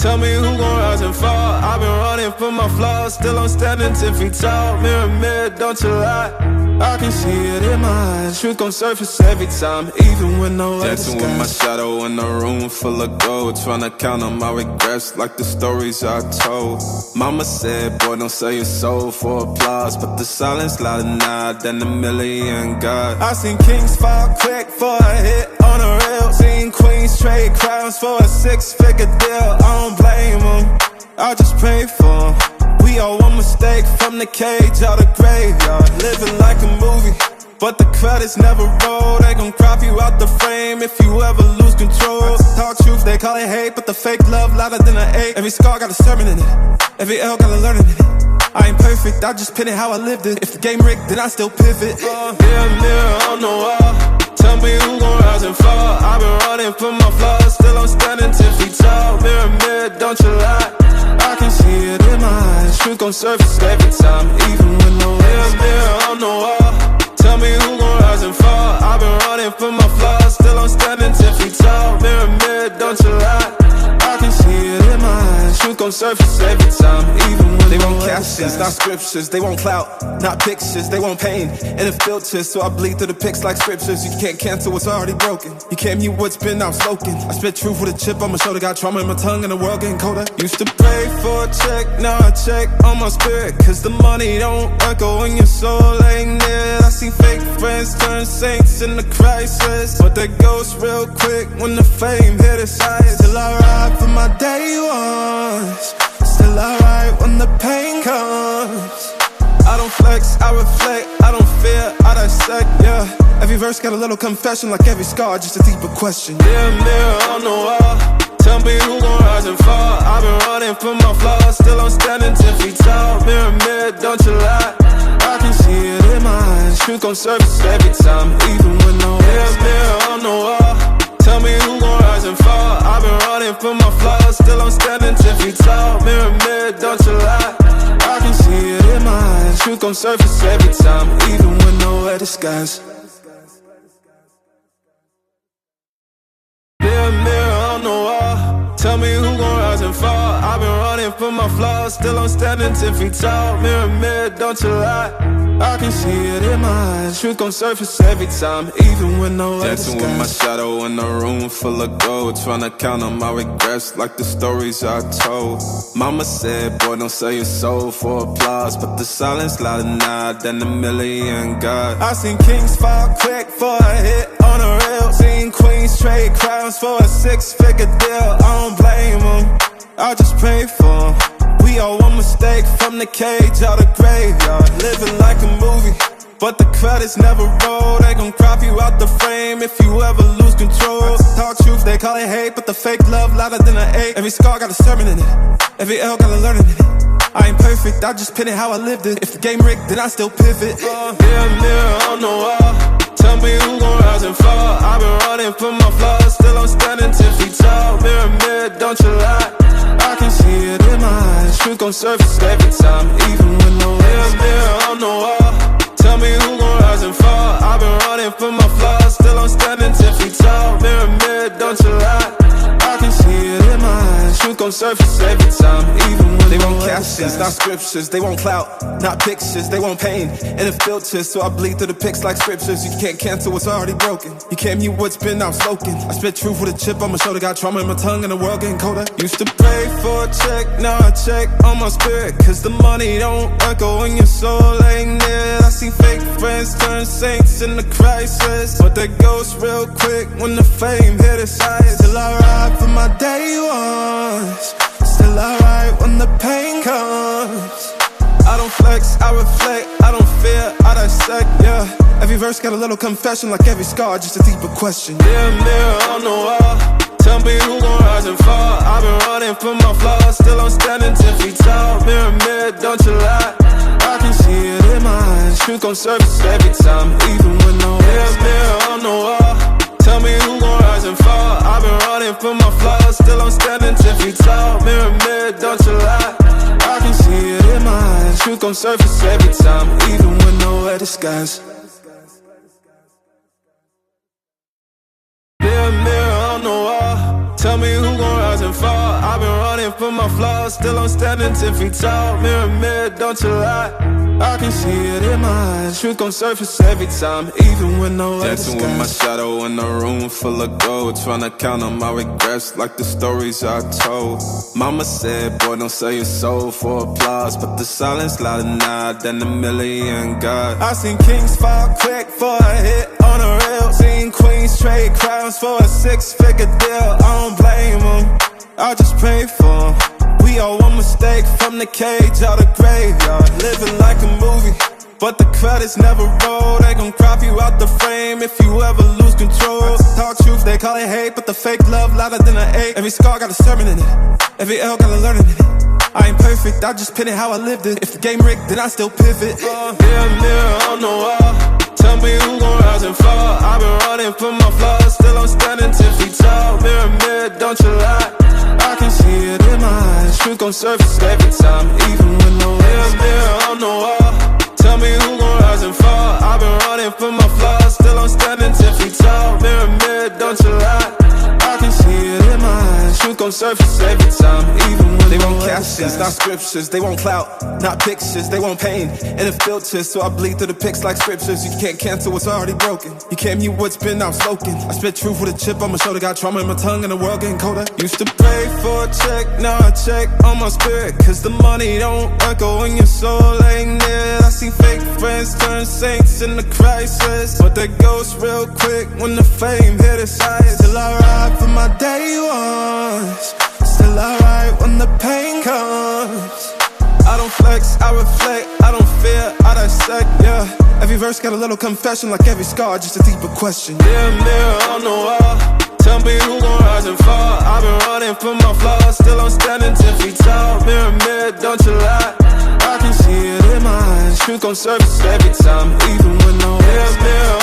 Tell me who gon' rise and fall. I've been running for my flaws, still I'm standing 10 feet tall. Mirror, mirror, don't you lie. I can see it in my eyes. Truth gon' surface every time, even when no other dancing with my shadow in a room full of gold, trying to count on my regrets like the stories I told. Mama said, boy, don't sell your soul for applause, but the silence louder now than a million God. I seen kings fall quick for a hit on a rail. Seen queens trade crowns for a 6-figure deal. I don't blame them, I just pray for them. We all one mistake from the cage out the graveyard. Living like a movie, but the credits never roll. They gon' crop you out the frame if you ever lose control. Talk truth, they call it hate, but the fake love louder than an 8. Every scar got a sermon in it, every L got a learning in it. I ain't perfect, I just pin it how I lived it. If the game rigged, then I still pivot. Mirror, mirror on the wall, tell me who gon' rise and fall. I've been running for my flaws, still I'm standing 10 feet tall. Mirror, mirror, don't you lie. I can see it in my eyes. Truth gon' surface every time, even when no mirror, mirror on the wall, tell me who gon' rise and fall. I've been running for my flaws, still I'm standing 10 feet tall. Mirror, mirror, don't you lie. I can see it in my eyes. Truth gon' surface every time, even when they want captions, not scriptures. They want clout, not pictures. They want pain and it filters, so I bleed through the pics like scriptures. You can't cancel what's already broken. You can't mute what's been outspoken. I spit truth with a chip on my shoulder. Got trauma in my tongue and the world getting colder. Used to pray for a check, now I check on my spirit, cause the money don't echo when your soul ain't near. I see fake friends turn saints in the crisis, but they ghost real quick when the fame hit its highest. Still I ride for my day ones, still I ride when the pain comes. I don't flex, I reflect, I don't fear, I dissect, yeah. Every verse got a little confession, like every scar, just a deeper question. Mirror, mirror on the wall, tell me who gon' rise and fall. I've been running for my flaws, still I'm standing 10 feet tall. Mirror, mirror, don't you lie. I can see it in my eyes. Truth gon' surface every time, even when no mirror, mirror on the wall, tell me who gon' rise and fall. I've been running for my flaws, still I'm standing 10 feet tall. Mirror, mirror, don't you lie. I can see it in my eyes. Truth gon' surface every time, even when nowhere disguise. Mirror, mirror on the wall, tell me who gon' rise and fall. I've been running for my flaws, still I'm standing 10 feet tall. Mirror, mirror, don't you lie. I can see it in my eyes. Truth gon' surface every time, even when no other dancing with my shadow in a room full of gold, trying to count on my regrets like the stories I told. Mama said, boy, don't sell your soul for applause, but the silence louder now than a million God. I seen kings fall quick for a hit on a rail. Seen queens trade crowns for a 6-figure deal. I don't blame them, I just pray for them. We all one mistake from the cage out the graveyard. Living like a movie, but the credits never roll. They gon' crop you out the frame if you ever lose control. Talk truth, they call it hate, but the fake love louder than an 8. Every scar got a sermon in it, every L got a learning in it. I ain't perfect, I just pin it how I lived it. If the game rigged, then I still pivot. Mirror, mirror on the wall, tell me who gon' rise and fall. I've been running for my flaws, still I'm standing 10 feet tall. Mirror, mirror, don't you lie. I can see it in my eyes. Truth gon' surface every time, even when no mirror, mirror on the wall, tell me who gon' rise and fall. I've been running for my flaws, still I'm standing 10 feet tall. Mirror, mirror, don't you lie. I can see it in my eyes. Truth gon' surface every time, even when they want captions, not scriptures. They want clout, not pictures. They want pain and it filters, so I bleed through the pics like scriptures. You can't cancel what's already broken. You can't mute what's been outspoken. I spit truth with a chip on my shoulder. Got trauma in my tongue and the world getting colder. Used to pray for a check, now I check on my spirit, cause the money don't echo when your soul ain't near. I see fake friends turn saints in the crisis, but they ghost real quick when the fame hit its highest. Still I ride for my day ones, still I ride when the pain comes. I don't flex, I reflect, I don't fear, I dissect, yeah. Every verse got a little confession, like every scar, just a deeper question. Mirror, mirror on the wall, tell me who gon' rise and fall. I've been running for my flaws, still I'm standing 10 feet tall. Mirror, mirror, don't you lie. I can see it in my eyes. Truth gon' surface every time, even when no mirror, mirror on the wall, tell me who gon' rise and fall. I've been running for my flaws, still I'm standing 10 feet tall. Mirror, mirror, don't you lie. I can see it in my eyes. Truth gon' surface every time, even when nowhere disguise. Mirror, mirror on the wall, Tell me who gon' rise and fall. I've been running from my flaws, still I'm standing 10 feet tall. Mirror, mirror, don't you lie. I can see it in my eyes. Truth gon' surface every time, even when no other Dancing with my shadow in a room full of gold, tryna count on my regrets like the stories I told. Mama said, boy, don't sell your soul for applause, but the silence louder now than a million God. I seen kings fall quick for a hit on a rail. Seen queens trade crowns for a 6-figure deal. I don't blame them, I just pray for them. We all one mistake from the cage out of graveyard. Living like a movie, but the credits never roll. They gon' crop you out the frame if you ever lose control. Talk truth, they call it hate, but the fake love louder than an 8. Every scar got a sermon in it, every L got a learning in it. I ain't perfect, I just pin it how I lived it. If the game rigged, then I still pivot. Mirror on the wall, tell me who gon' rise and fall. I've been running from my flaws, still I'm standing 10 feet tall. Mirror, mirror, don't you lie. I can see it in my eyes. Truth gon' surface every time, even when no mirror on the wall. Tell me who gon' rise and fall. I've been running from my flaws, still I'm standing 10 feet tall. Mirror, mirror, don't you lie. I can see it in my eyes. Truth gon' surface every time, even when they want captions, not scriptures. They want clout, not pictures. They want pain and a filter, so I bleed through the pics like scriptures. You can't cancel what's already broken. You can't mute what's been outspoken. I spit truth with a chip on my shoulder. Got trauma in my tongue and the world getting colder. Used to pray for a check, now I check on my spirit, cause the money don't echo when your soul ain't near. I see fake friends turn saints in the crisis, but they ghost real quick when the fame hit its highest. Still I ride for my day ones, still I ride when the pain comes. I don't flex, I reflect, I don't fear, I dissect, yeah. Every verse got a little confession, like every scar, just a deeper question. Mirror on the wall, tell me who gon' rise and fall. I've been running from my flaws, still I'm standing 10 feet tall. Mirror, mirror, don't you lie. I can see it in my eyes. Truth gon' surface every time, even when no mirror.